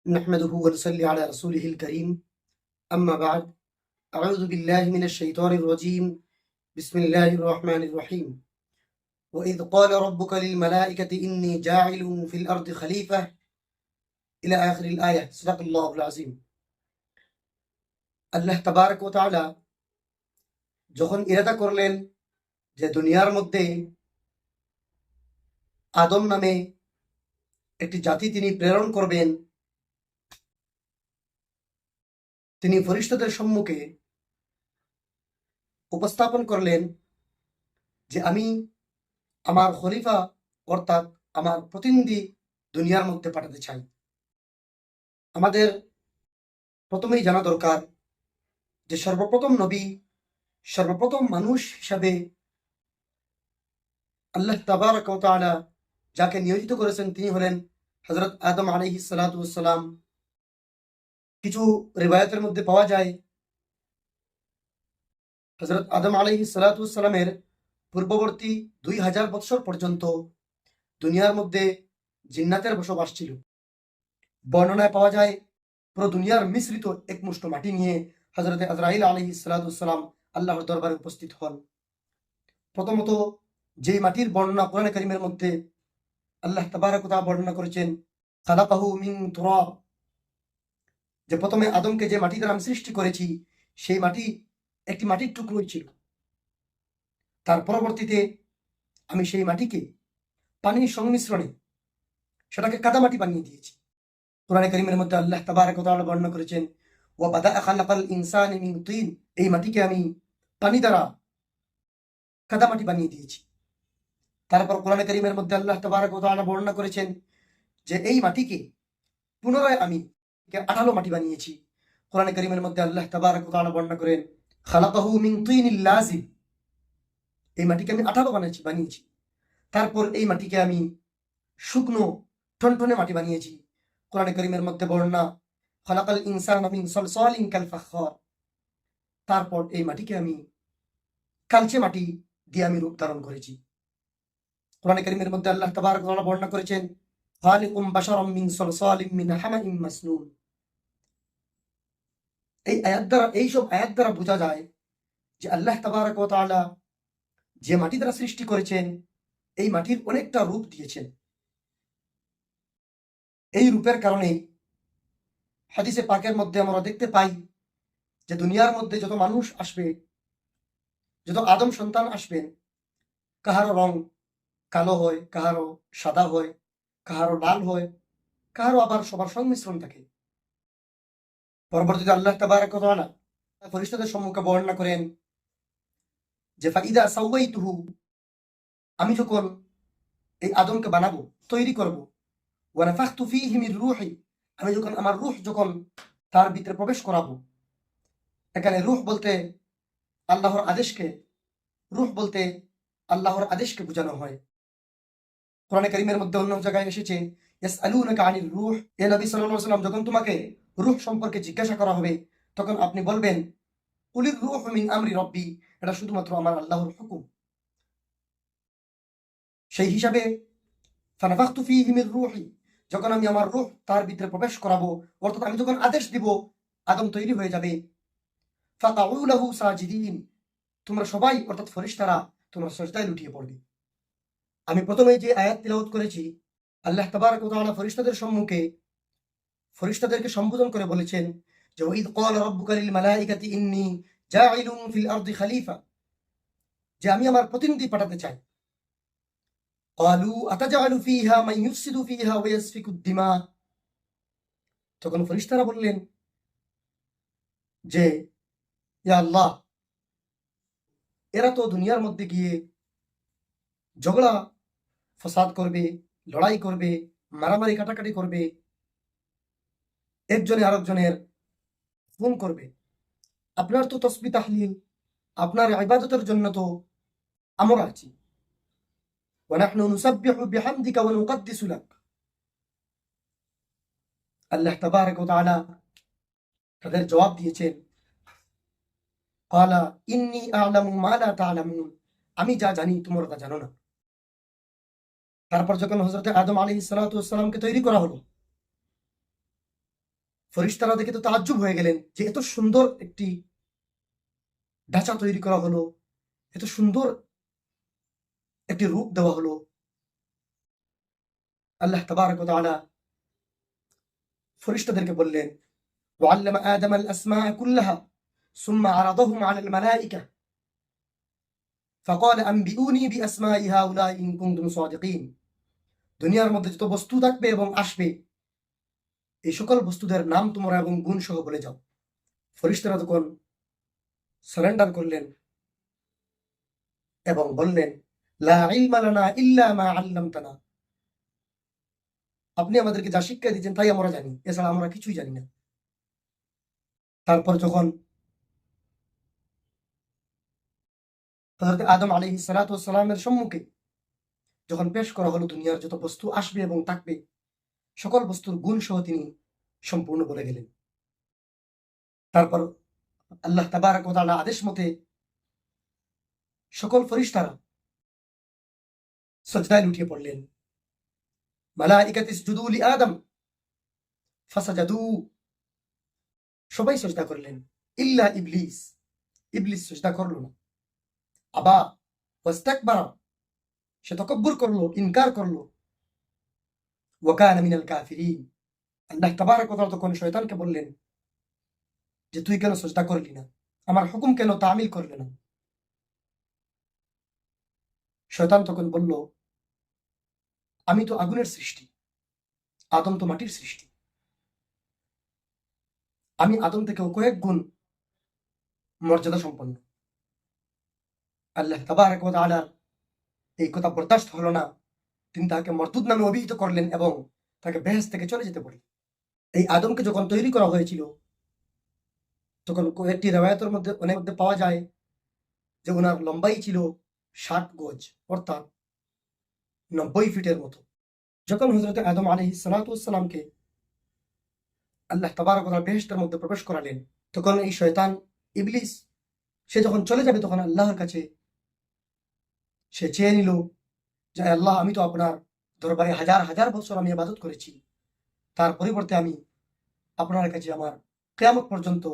نحمده ونصلي على رسوله الكريم أما بعد أعوذ بالله من الشيطان الرجيم بسم الله الرحمن الرحيم وإذ قال ربك للملائكة إني جاعل في الأرض خليفة إلى آخر الآية صدق الله العظيم আল্লাহ তাবারক ওয়া তাআলা যখন ইরাদা করলেন যে দুনিয়ার মধ্যে আদম নামে একটি জাতি তিনি প্রেরণ করবেন, তিনি ফেরেশতাদের সম্মুখে উপস্থাপন করলেন যে আমি আমার খলিফা অর্থাৎ আমার প্রতিনিধি দুনিয়ার মধ্যে পাঠাতে চাই। আমাদের প্রথমেই জানা দরকার যে সর্বপ্রথম নবী, সর্বপ্রথম মানুষ হিসাবে আল্লাহ তাবারক ওয়া তাআলা যাকে নিয়োজিত করেছেন তিনি হলেন হযরত আদম আলাইহিস সালাতু ওয়াস সালাম। কিছু রিওয়ায়াতের মধ্যে পাওয়া যায় হযরত আদম আলাইহিস সালাতু ওয়াস সালামের পূর্ববর্তী 2000 বছর পর্যন্ত দুনিয়ার মধ্যে জিন্নাতের বসবাস ছিল। বর্ণনায় পাওয়া যায় পুরো দুনিয়ার মিশ্রিত এক মুষ্ঠ মাটি নিয়ে হযরত আজরাইল আলাইহিস সালাতু ওয়াস সালাম আল্লাহর দরবারে উপস্থিত হন। প্রথমত যেই মাটির বর্ণনা কোরআনে কারীমের মধ্যে আল্লাহ তাবারক ওয়া তাআলা বর্ণনা করেছেন খালাকাহু মিন তুরাব, যে প্রথমে আদমকে যে মাটি দ্বারা আমি সৃষ্টি করেছি সেই মাটি একটি মাটির টুকরোই ছিল। তার পরবর্তীতে আমি সেই মাটিকে পানির সংমিশ্রণে সেটাকে কাদামাটি বানিয়ে দিয়েছি। কোরআনে কারীমের মধ্যে আল্লাহ তাবারক ওয়া তাআলা বর্ণনা করেছেন ওয়া বাদাআ খালাকাল ইনসানা মিন তিন, এই মাটিকে আমি পানি দ্বারা কাদামাটি বানিয়ে দিয়েছি। তারপর কোরআনে কারীমের মধ্যে আল্লাহ তাবারক ওয়া তাআলা বর্ণনা করেছেন যে এই মাটিকে পুনরায় আমি আঠালো মাটি বানিয়েছি। কোরআনে কারীমের মধ্যে আল্লাহ তাবারক ওয়া তাআলা বর্ণনা করেন খালাকাহু মিন তিনিল লাযিব, এই মাটিকে আমি আঠালো বানিয়েছি। তারপর এই মাটিকে আমি শুকনো টনটনে মাটি বানিয়েছি। কোরআনে কারীমের মধ্যে বর্ণনা খালাকাল ইনসানা মিন সলসালিন কাল ফাখর, তারপর এই মাটিকে আমি কালচে মাটি দিয়ে আমি রূপ ধারণ করেছি। কোরআনে কারীমের মধ্যে আল্লাহ তাবারক ওয়া তাআলা বর্ণনা করেছেন খালিকুম বাশারাম মিন সলসালিন মিন হামাইন মাসনুন। এইসব আয়াত দ্বারা বোঝা যায় যে আল্লাহ তাবারক ওয়া তাআলা যে মাটি দ্বারা সৃষ্টি করেছেন এই মাটির অনেকটা রূপ দিয়েছেন। এই রূপের কারণে হাদিসে পাকের মধ্যে আমরা দেখতে পাই যে দুনিয়ার মধ্যে যত মানুষ আসবে, যত আদম সন্তান আসবেন, কাহারো রং কালো হয়, কাহারো সাদা হয়, কাহারো লাল হয়, কাহারো আবার সবার সংমিশ্রণ থাকে। পরবর্তীতে আল্লাহ তাবারক ওয়া তাআলা ফেরেশতাদের সম্মুখে বর্ণনা করেন যে ফাইদা সাওয়াইতুহু, আমি যখন এই আদমকে বানাবো, তৈরি করব, ওয়া নাফাখতু ফীহি মির রূহি, আমি যখন আমার রূহ যখন তার ভিতরে প্রবেশ করাবো। এখানে রূহ বলতে আল্লাহর আদেশকে, রূহ বলতে আল্লাহর আদেশকে বোঝানো হয়। কোরআনে কারীমের মধ্যে অন্য জায়গায় এসেছে ইয়াসআলুনাকা আনির রূহ, হে নবী সাল্লাল্লাহু আলাইহি ওয়াসাল্লাম যখন তোমাকে রূহ সম্পর্কে জিজ্ঞাসা করা হবে তখন আপনি বলবেন কুলির রূহু মিন আমরি রব্বি, এটা শুধুমাত্র আমার আল্লাহর হুকুম। সেই হিসাবে ফানাফাখতু ফীহি মির রূহি, যখন আমি আমার রূহ তার ভিতরে প্রবেশ করাবো, অর্থাৎ আমি যখন আদেশ দিব আদম তৈরি হয়ে যাবে, ফাকাউ লাহু সাজিদিন, তোমরা সবাই অর্থাৎ ফেরেশতারা তোমরা সিজদায় লুটিয়ে পড়বে। আমি প্রথমে যে আয়াত তিলাওয়াত করেছি আল্লাহ তাবারক ওয়া তাআলা ফেরেশতাদের সম্মুখে ফেরেশতাদেরকে সম্বোধন করে বলেছেন যে ওয়াইদ ক্বালা রাব্বুকা লিল মালাইকাতি ইন্নী জাইলুন ফিল আরদি খলিফা, যে আমি আমার প্রতিনিধি পাঠাতে চাই। ক্বালু আতাজআলু ফীহা মান ইউফসিদু ফীহা ওয়া ইয়াসফিকুদ দিমা, তখন ফেরেশতারা বললেন যে ইয়া আল্লাহ, এরা তো দুনিয়ার মধ্যে গিয়ে ঝগড়া ফসাদ করবে, লড়াই করবে, মারামারি কাটাকাটি করবে, একজনে আরেকজনের খুন করবে। আপনার তো তসবিহ তাহলিল, আপনার ইবাদতের জন্য তো আমরা আছি। ওয়া নাহনু নুসাব্বিহু বিহামদিকা ওয়া নুকদ্দিসু লাক, আল্লাহ তাবারক ওয়া তাআলা তাদের জবাব দিয়েছেন ক্বালা ইন্নী আ'লামু মা লা তা'লামুন, আমি যা জানি তোমরা তা জানো না। তারপর যখন হযরত আদম আলাইহিস সালাতু ওয়াস সালামকে তৈরি করা হলো, ফেরেশতারা দেখে তো তাজ্জুব হয়ে গেলেন যে এত সুন্দর একটি ঢাঁচা তৈরি করা হলো, এত সুন্দর একটি রূপ দেওয়া হলো। আল্লাহ তাবারক ওয়া তাআলা ফেরেশতাদেরকে বললেন, وعلم آدم الأسماء كلها ثم عرضهم على الملائكة فقال أنبئوني بأسماء هؤلاء إن كنتم صادقين। দুনিয়ার মধ্যে যত বস্তু থাকবে এবং আসবে, এই সকল বস্তুদের নাম তোমরা এবং গুণ সহ বলে যাও। ফেরেশতারা তখন সারেন্ডার করলেন এবং বললেন, লা ইলমা লানা ইল্লা মা আল্লামতানা। আপনি আমাদেরকে যা শিক্ষা দিয়েছেন তাই আমরা জানি, এছাড়া আমরা কিছুই জানি না। তারপর যখন হযরত আদম আলাইহিস সালাতু ওয়াস সালামের সম্মুখে যখন পেশ করা হলো দুনিয়ার যত বস্তু আসবে এবং থাকবে, সকল বস্তুর গুণ সহ তিনি সম্পূর্ণ বলে গেলেন। তারপর আল্লাহ তাবারক ওয়া তাআলা আদেশ মতে সকল ফেরেশতারা সজদায় লুটিয়ে পড়লেন। মালাইকাত ইসজুদু লি আদম ফাসাজাদু, সবাই সজদা করলেন ইল্লা ইবলিস। ইবলিস সজদা করলো না। আবা ওয়াস্তাকবারা, সে তকব্বুর করলো, ইনকার করলো। ওয়া কানা মিনাল কাফিরিন। আল্লাহ তাবারক ওয়া তাআলা তখন শয়তানকে বললেন যে তুই কেন সজদা করলি না, আমার হুকুম কেন তামিল করলি না? শয়তান তখন বলল, আমি তো আগুনের সৃষ্টি, আদম তো মাটির সৃষ্টি, আমি আদম থেকেও কয়েক গুণ মর্যাদা সম্পন্ন। আল্লাহ তাবারক ওয়া তাআলার এই কথা বরদাস্ত হলো না। তিনি তাকে মরদুদ নামে অভিহিত করলেন এবং তাকে বেহেশত থেকে চলে যেতে বললেন। এই আদমকে যখন তৈরি করা হয়েছিল, তখন কয়েকটি রিওয়ায়াতের মধ্যে পাওয়া যায় যে ওনার লম্বাই ছিল 60 গজ, অর্থাৎ 90 ফিটের মতো। যখন হযরত আদম আলাইহিস সালাতু ওয়াস সালামকে আল্লাহ তাবারক ওয়া তাআলা বেহেশতের মধ্যে প্রবেশ করালেন, তখন এই শয়তান ইবলিস সে যখন চলে যাবে, তখন আল্লাহর কাছে সে চেয়ে নিল যে আল্লাহ, আমি তো আপনার দরবারে হাজার হাজার বছর আমি ইবাদত করেছি, তার পরিবর্তে আমি আপনার কাছে আমার কিয়ামত পর্যন্ত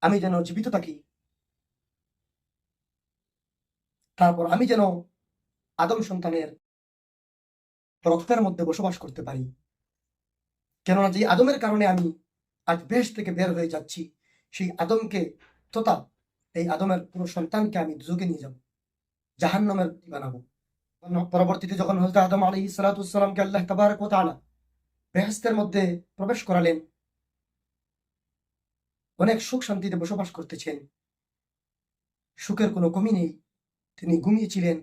আমি যেন জীবিত থাকি, তারপর আমি যেন আদম সন্তানের রক্তের মধ্যে বসবাস করতে পারি। কেননা যে আদমের কারণে আমি আজ বেহেশত থেকে বের হয়ে যাচ্ছি, সেই আদমকে তথা এই আদমের পুরো সন্তানকে আমি দুজকে নিয়ে যাব, জাহান্নামের বানাবো। পরবর্তীতে যখন হযরত আদম আলাইহিস সালাতু ওয়াস সালামকে আল্লাহ তাবারক ওয়া তাআলা বেহেশতের মধ্যে প্রবেশ করালেন, অনেক সুখ শান্তিতে বসবাস করতেছেন, সুখের কোনো কমি নেই। তিনি ঘুমিয়েছিলেন।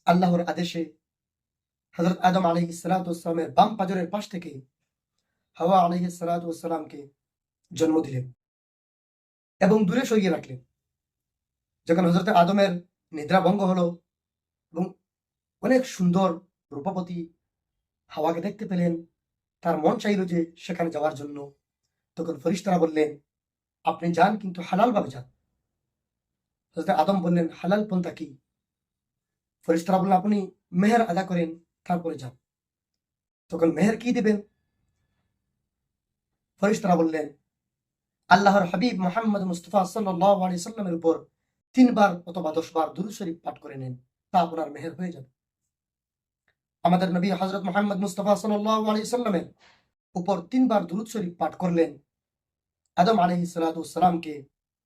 আল্লাহর আদেশে হযরত আদম আলাইহিস সালাতু ওয়াস সালামের বাম পাজরের পাশ থেকে হাওয়া আলাইহিস সালাতু ওয়াস সালামকে জন্ম দিলেন এবং দূরে সরিয়ে রাখলেন। যখন হযরত আদমের নিদ্রা ভঙ্গ হলো এবং অনেক সুন্দর রূপবতী হাওয়াকে দেখতে পেলেন, তার মন চাইল যে সেখানে যাওয়ার জন্য। তখন ফেরেশতারা বললেন, আপনি যান, কিন্তু হালাল ভাবে যান। হযরত আদম বললেন, হালাল পন্থা কি? ফেরেশতারা বললেন, আপনি মেহের আদা করেন, তারপরে যান। তখন মেহের কি দিবেন? ফেরেশতারা বললেন, আল্লাহর হাবিব মুহাম্মদ মুস্তাফা সাল্লাল্লাহু আলাইহি সাল্লামের উপর 3 বার অথবা 10 বার দুরূদ শরীফ পাঠ করে নেন, তা আপনার মেহের হয়ে যাবে। আমাদের নবী হযরত মুহাম্মদ মুস্তাফা সাল্লাল্লাহু আলাইহি সাল্লামের উপর 3 বার দুরূদ শরীফ পাঠ করলেন। আদম আলাইহিস সালাতু ওয়াস সালামকে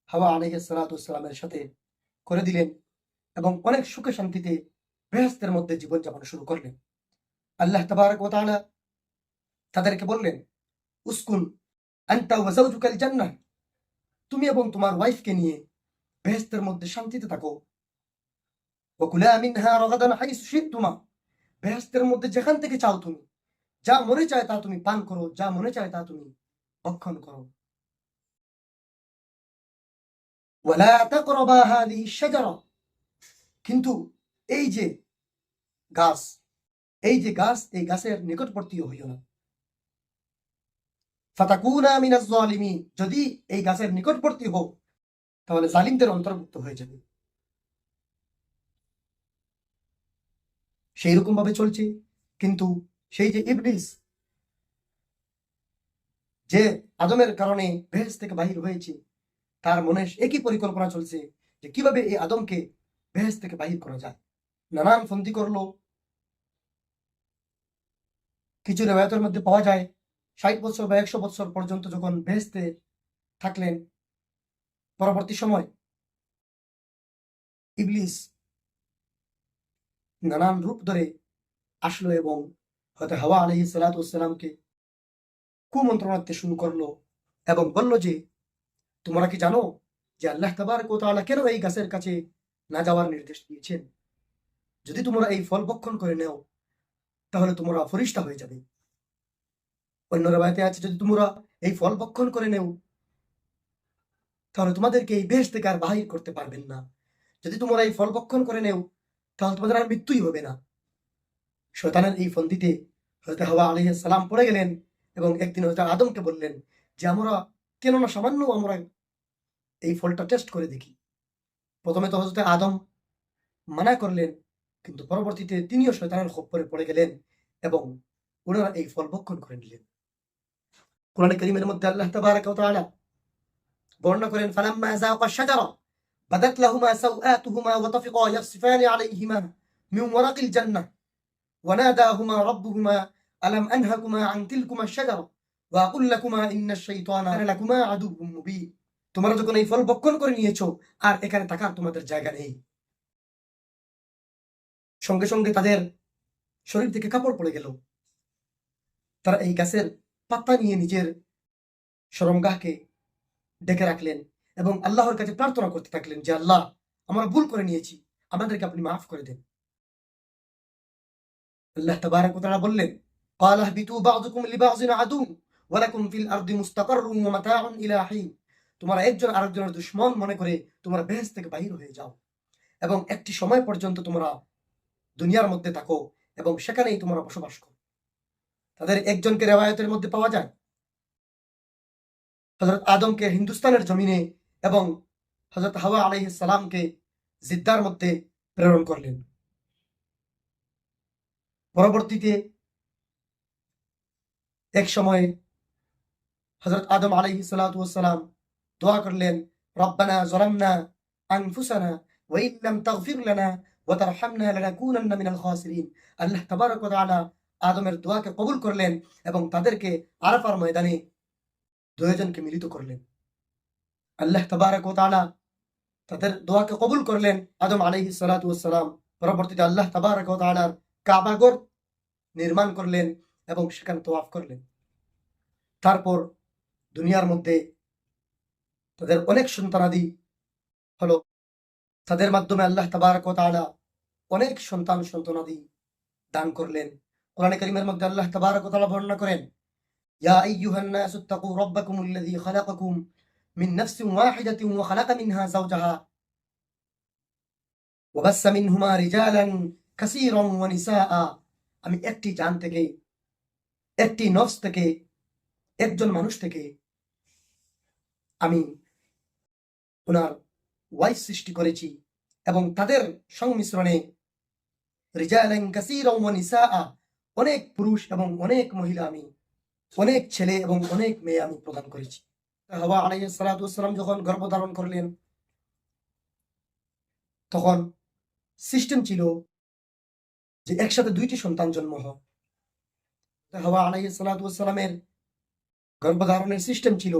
হাওয়া আলাইহিস সালাতু ওয়াস সালামের সাথে করে দিলেন এবং অনেক সুখে শান্তিতে বেহেশতের মধ্যে জীবনযাপন শুরু করলেন। আল্লাহ তাবারক ওয়া তাআলা তাদেরকে বললেন, উসকুন আনতা ওয়া যাওজুকাল জান্নাহ, তুমি এবং তোমার ওয়াইফকে নিয়ে বেহেশতের মধ্যে শান্তিতে থাকো। ওয়া কুলা মিনহা রাগাদান হাইসু শি'তুমা, বেহেশতের মধ্যে যেখান থেকে চাও তুমি, যা মনে চায় তা তুমি পান করো, যা মনে চায় তা তুমি ভক্ষণ করো। ওয়ালা তাকরাবা হাযিহি শাজারা, কিন্তু এই যে গাছ, এই গাছের নিকটবর্তীও হইও না। ফাতাকুনা মিনাজ জালিমিন, যদি এই গাছের নিকটবর্তী হও তাহলে জালিমদের অন্তর্ভুক্ত হয়ে যাবে। সেই রকম ভাবে চলছে, কিন্তু সেই যে ইবলিস যে আদমের কারণে বেহেশত থেকে বাহির হয়েছে, তার মনে একই পরিকল্পনা চলছে যে কিভাবে এই আদমকে বেহেশত থেকে বাহির করা যায়। নানান ফন্দি করলো। কিছু রেওয়ায়তের মধ্যে পাওয়া যায় 60 বছর বা 100 বছর পর্যন্ত যখন বেহেশতে থাকলেন, পরবর্তী সময় ইবলিস নানান রূপ ধরে আসলো এবং হয়তো হাওয়া আলাইহিস সালাতু ওয়াস সালামকে কুমন্ত্রণা দিতে শুরু করলো এবং বলল যে, তোমরা কি জানো যে আল্লাহ তাবারক ওয়া তাআলা কেন এই গাছের কাছে না যাওয়ার নির্দেশ দিয়েছেন? যদি তোমরা এই ফল ভক্ষণ করে নেও তাহলে তোমরা ফেরেশতা হয়ে যাবে। অন্য রবায়াতে আছে, যদি তোমরা এই ফল ভক্ষণ করে নেও তাহলে তোমাদেরকে এই বেহেশত থেকে আর বাহির করতে পারবেন না। যদি তোমরা এই ফল ভক্ষণ করে নেও তাহলে তোমাদের আর মৃত্যুই হবে না। শয়তানের এই ফন্দিতে হযরত হাওয়া আলাইহিস সালাম পড়ে গেলেন এবং একদিন হযরত আদমকে বললেন যে, আমরা কেন না সামান্য আমরা এই ফলটা টেস্ট করে দেখি। প্রথমে তো হযরত আদম মানা করলেন, কিন্তু পরবর্তীতে তিনিও শয়তানের খপ্পরে পড়ে গেলেন এবং ওনারা এই ফল ভক্ষণ করে নিলেন। কোরআনে কারীমের মধ্যে আল্লাহ তাবারক ওয়া তাআলা বর্ণনা করেন, ফালাম্মা যাqa আশ-শাজারা বাদাত লাহুমা সাওআতুহুমা ওয়া তাফিকা ইয়াখসিফানি আলাইহিমা মিন ওয়ারাকিল জান্নাহ ওয়া নাদাহুমা রাব্বুহুমা আলাম আনহাকুমা আন তিলকুমা আশ-শাজারা ওয়া আকুল লাকুমা ইন্নাশ শাইতানা লাকুমা আদুউম মুবিন। তোমরা যখন এই ফল ভক্ষণ করে নিয়েছো আর এখানে থাকার তোমাদের জায়গা নেই। সঙ্গে সঙ্গে তাদের শরীর থেকে কাপড় পড়ে গেল। তারা এই গাছের পাতা নিয়ে নিজের শরমগাহকে ডেকে রাখলেন এবং আল্লাহর কাছে প্রার্থনা করতে থাকলেন যে, আল্লাহ, আমরা ভুল করে নিয়েছি, আমাদেরকে আপনি মাফ করে দেন। আল্লাহ তাবারক ওয়া তাআলা বললেন, ক্বালা ইহবিতু বা'দুকুম লিবা'যিন আদুউন ওয়া লাকুম ফিল আরদি মুস্তাকাররুন ওয়া মাতাউন ইলা হিন। তোমরা একজন আরেকজনের দুশমন মনে করে তোমরা বেহেশত থেকে বাহির হয়ে যাও এবং একটি সময় পর্যন্ত তোমরা দুনিয়ার মধ্যে থাকো এবং সেখানেই তোমরা বসবাস করো। তাদের একজনকে রিওয়ায়াতের মধ্যে পাওয়া যায় হযরত আদমকে হিন্দুস্তানের জমিনে এবং হযরত হাওয়া আলাইহিস সালামকে জিদ্দার মধ্যে প্রেরণ করলেন। পরবর্তীতে এক সময় হযরত আদম আলাইহিস সালাতু ওয়াস সালাম দোয়া করলেন, রব্বানা যালামনা আনফুসানা ওয়া ইন লাম তাগফির লানা ওয়া তারহামনা লানাকুনান্না মিনাল খাসিরিন। আল্লাহ তাবারক ওয়া তাআলা আদমের দোয়াকে কবুল করলেন এবং তাদেরকে আরাফার ময়দানে দুইজনকে মিলিত করলেন। আল্লাহ তাবারক ওয়া তাআলা তাদের দোয়াকে কবুল করলেন। আদম আলাইহিস সালাতু ওয়াস সালাম পরবর্তীতে আল্লাহ তাবারক ওয়া তাআলার কাবা ঘর নির্মাণ করলেন এবং সেখানে তওয়াফ করলেন। তারপর দুনিয়ার মধ্যে তাদের অনেক সন্তানাদি হলো। তাদের মাধ্যমে আল্লাহ তাবারক ওয়া তাআলা অনেক সন্তানাদি দান করলেন। কোরআনে কারীমের মধ্যে আল্লাহ তাবারক ওয়া তাআলা বর্ণনা করেন, ইয়া আইয়ুহান নাসু ইত্তাকু রাব্বাকুমুল্লাযী খালাকাকুম মিন নাফসিন ওয়াহিদাতিন ওয়া খালাকা মিনহা যাওজাহা ওয়া বাসসা মিনহুমা রিজালান কাসীরান ওয়া নিসাআ। আমি একটি জান থেকে, একটি নফস থেকে, একজন মানুষ থেকে আমি ওনার ওয়াইফ সৃষ্টি করেছি এবং তাদের সংমিশ্রণে রিজালান কাসীরান ওয়া নিসাআ, অনেক পুরুষ এবং অনেক মহিলা, আমি অনেক ছেলে এবং অনেক মেয়ে আমি প্রদান করেছি। হাওয়া আলাইহিস সালাতু ওয়াস সালাম যখন গর্ভধারণ করলেন তখন সিস্টেম ছিল যে একসাথে দুইটি সন্তান জন্ম হয়। হাওয়া আলাইহিস সালাতু ওয়াস সালামের গর্ভধারণের সিস্টেম ছিল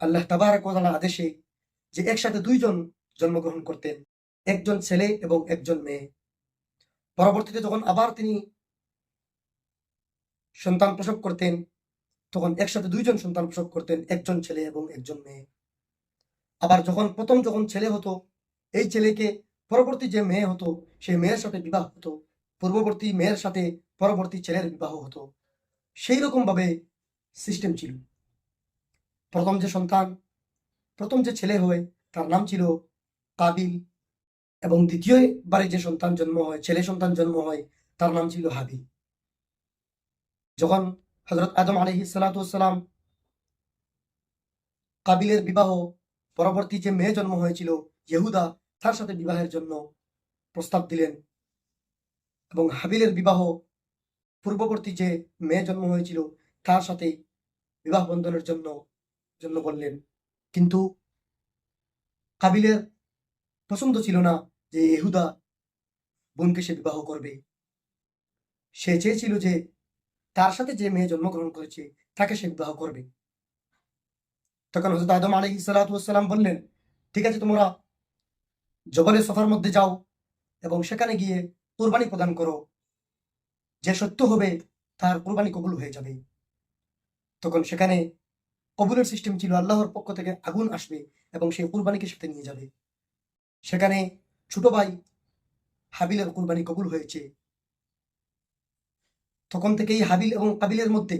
আল্লাহ তাবারক ওয়া তাআলার আদেশে যে একসাথে দুইজন জন্মগ্রহণ করতেন, একজন ছেলে এবং একজন মেয়ে। পরবর্তীতে যখন আবার তিনি সন্তান প্রসব করতেন তখন একসাথে দুইজন সন্তান প্রসব করতেন, একজন ছেলে এবং একজন মেয়ে। আবার যখন ছেলে হতো, এই ছেলেকে পরবর্তী যে মেয়ে হতো সেই মেয়ের সাথে বিবাহ হতো, পূর্ববর্তী মেয়ের সাথে পরবর্তী ছেলের বিবাহ হতো। সেই রকম ভাবে সিস্টেম ছিল। প্রথম যে ছেলে হয় তার নাম ছিল কাবিল এবং দ্বিতীয়বারে যে সন্তান জন্ম হয়, ছেলে সন্তান জন্ম হয়, তার নাম ছিল হাবিল। যখন হযরত আদম আলাইহিস সালাতু ওয়াস সালাম কাবিলের বিবাহ, পরবর্তী যে মেয়ে জন্ম হয়েছিল ইহুদা, তার সাথে বিবাহের জন্য প্রস্তাব দিলেন এবং হাবিলের বিবাহ পূর্ববর্তী যে মেয়ে জন্ম হয়েছিল তার সাথে বিবাহ বন্ধনের জন্য জন্য বললেন, কিন্তু কাবিলের পছন্দ ছিল না যে ইহুদা বোনকে সে বিবাহ করবে। সে চেয়েছিল যে তার সাথে যে মেয়ে জন্মগ্রহণ করেছে তাকে সে বিবাহ করবে। তখন হযরত আদম আলাইহিস সালাতু ওয়াস সালাম বললেন, ঠিক আছে, তোমরা জবলে সফার মধ্যে যাও এবং সেখানে গিয়ে কুরবানি প্রদান করো, যে সত্য হবে তার কুরবানি কবুল হয়ে যাবে। তখন সেখানে কবুলের সিস্টেম ছিল, আল্লাহর পক্ষ থেকে আগুন আসবে এবং সেই কুরবানিকে সাথে নিয়ে যাবে। সেখানে ছোট ভাই হাবিলের কুরবানি কবুল হয়েছে। তখন থেকেই হাবিল এবং কাবিলের মধ্যে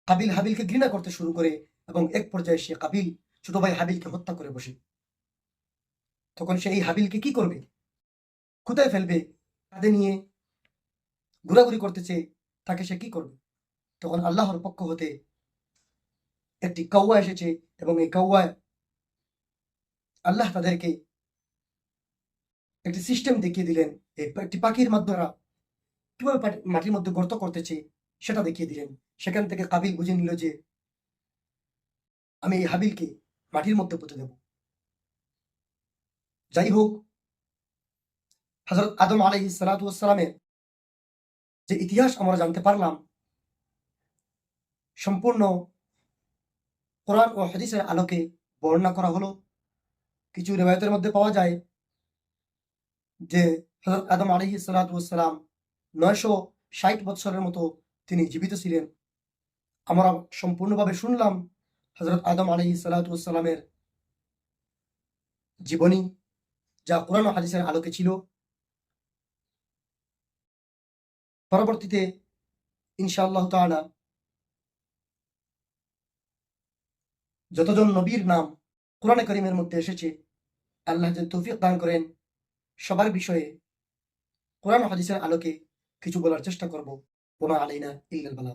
কাবিল হাবিলকে ঘৃণা করতে শুরু করে এবং এক পর্যায়ে সে কাবিল ছোট ভাই হাবিলকে হত্যা করে বসে। তখন সে এই হাবিলকে কি করবে, কোথায় ফেলবে, কাঁধে নিয়ে ঘোরাঘুরি করতেছে, তাকে সে কি করবে? তখন আল্লাহর পক্ষ হতে একটি কৌয়া এসেছে এবং এই কৌয়ায় আল্লাহ তাদেরকে একটি সিস্টেম দেখিয়ে দিলেন। একটি পাখির মাধ্যমে কিভাবে মাটির মধ্যে গর্ত করতেছে সেটা দেখিয়ে দিলেন। সেখান থেকে কাবিল বুঝে নিল যে আমি এই হাবিলকে মাটির মধ্যে পুঁতে দেব। যাই হোক, হযরত আদম আলাইহিস সালাতু ওয়াস সালামের যে ইতিহাস আমরা জানতে পারলাম, সম্পূর্ণ কোরআন ও হাদিসের আলোকে বর্ণনা করা হলো। কিছু রিওয়ায়াতের মধ্যে পাওয়া যায় যে হযরত আদম আলাইহিস সালাতু ওয়াস সালাম 960 বছরের মতো তিনি জীবিত ছিলেন। আমরা সম্পূর্ণভাবে শুনলাম হযরত আদম আলাইহিস সালাতু ওয়াস সালামের জীবনী, যা কোরআন ও হাদিসের আলোকে ছিল। পরবর্তীতে ইনশাআল্লাহ তাআলা যতজন নবীর নাম কোরআনে কারীমের মধ্যে এসেছে, আল্লাহ যদি তৌফিক দান করেন, সবার বিষয়ে কোরআন ও হাদিসের আলোকে কিছু বলার চেষ্টা করব। ওমা আলাইনা ইল্লাল বালাগ।